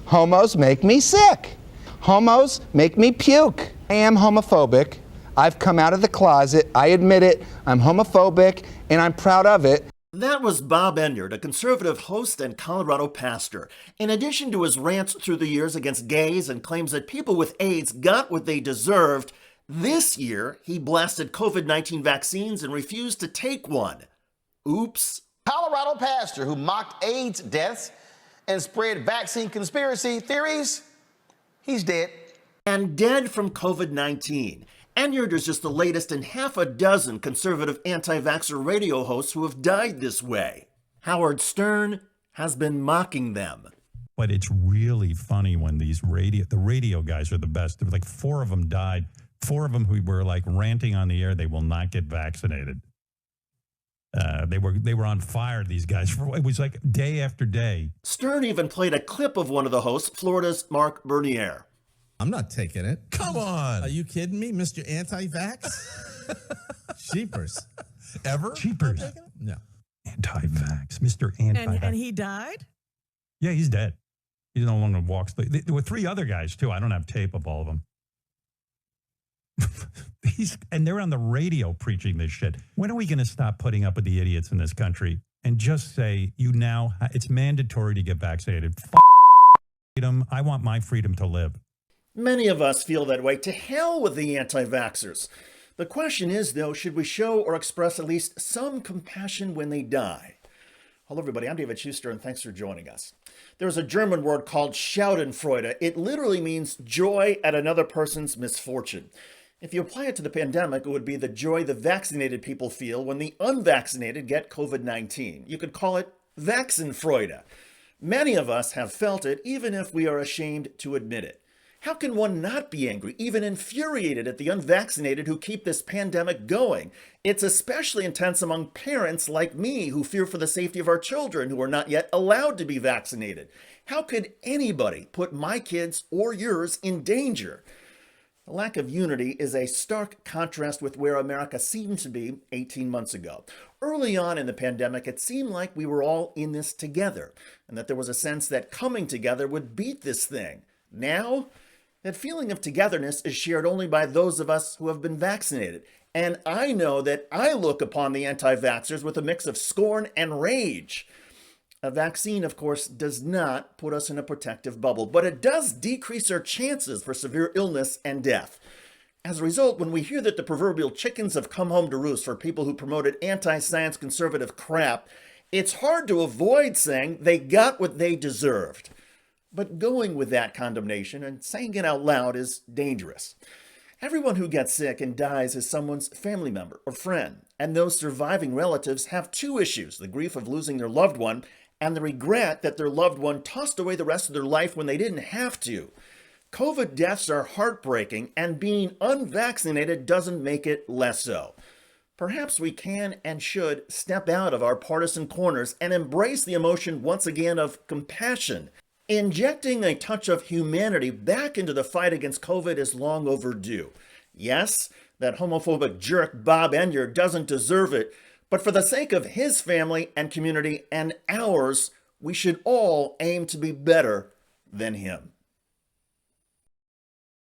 Homos make me sick. Homos make me puke. I am homophobic. I've come out of the closet. I admit it. I'm homophobic, and I'm proud of it. That was Bob Enyart, a conservative host and Colorado pastor. In addition to his rants through the years against gays and claims that people with AIDS got what they deserved, this year he blasted COVID-19 vaccines and refused to take one. Oops. Colorado pastor who mocked AIDS deaths and spread vaccine conspiracy theories, he's dead. And dead from COVID-19. Enyart is just the latest in half a dozen conservative anti-vaxxer radio hosts who have died this way. Howard Stern has been mocking them. But it's really funny when the radio guys are the best. There were like 4 of them died. 4 of them who were like ranting on the air, they will not get vaccinated. They were on fire, these guys. It was like day after day. Stern even played a clip of one of the hosts, Florida's Mark Bernier. I'm not taking it. Come on. Are you kidding me, Mr. Anti-Vax? Sheepers. Ever? Cheapers. No. Anti-Vax. Mr. Anti-Vax. And he died? Yeah, he's dead. He no longer walks. There were 3 other guys, too. I don't have tape of all of them. And they're on the radio preaching this shit. When are we going to stop putting up with the idiots in this country and just say, it's mandatory to get vaccinated? Freedom. I want my freedom to live. Many of us feel that way. To hell with the anti-vaxxers. The question is, though, should we show or express at least some compassion when they die? Hello, everybody. I'm David Shuster, and thanks for joining us. There's a German word called Schadenfreude. It literally means joy at another person's misfortune. If you apply it to the pandemic, it would be the joy the vaccinated people feel when the unvaccinated get COVID-19. You could call it Vaxenfreude. Many of us have felt it, even if we are ashamed to admit it. How can one not be angry, even infuriated at the unvaccinated who keep this pandemic going? It's especially intense among parents like me who fear for the safety of our children who are not yet allowed to be vaccinated. How could anybody put my kids or yours in danger? The lack of unity is a stark contrast with where America seemed to be 18 months ago. Early on in the pandemic, it seemed like we were all in this together, and that there was a sense that coming together would beat this thing. Now, that feeling of togetherness is shared only by those of us who have been vaccinated. And I know that I look upon the anti-vaxxers with a mix of scorn and rage. A vaccine, of course, does not put us in a protective bubble, but it does decrease our chances for severe illness and death. As a result, when we hear that the proverbial chickens have come home to roost for people who promoted anti-science conservative crap, it's hard to avoid saying they got what they deserved. But going with that condemnation and saying it out loud is dangerous. Everyone who gets sick and dies is someone's family member or friend, and those surviving relatives have 2 issues: the grief of losing their loved one and the regret that their loved one tossed away the rest of their life when they didn't have to. COVID deaths are heartbreaking, and being unvaccinated doesn't make it less so. Perhaps we can and should step out of our partisan corners and embrace the emotion once again of compassion. Injecting a touch of humanity back into the fight against COVID is long overdue. Yes, that homophobic jerk Bob Enyart doesn't deserve it, but for the sake of his family and community and ours, we should all aim to be better than him.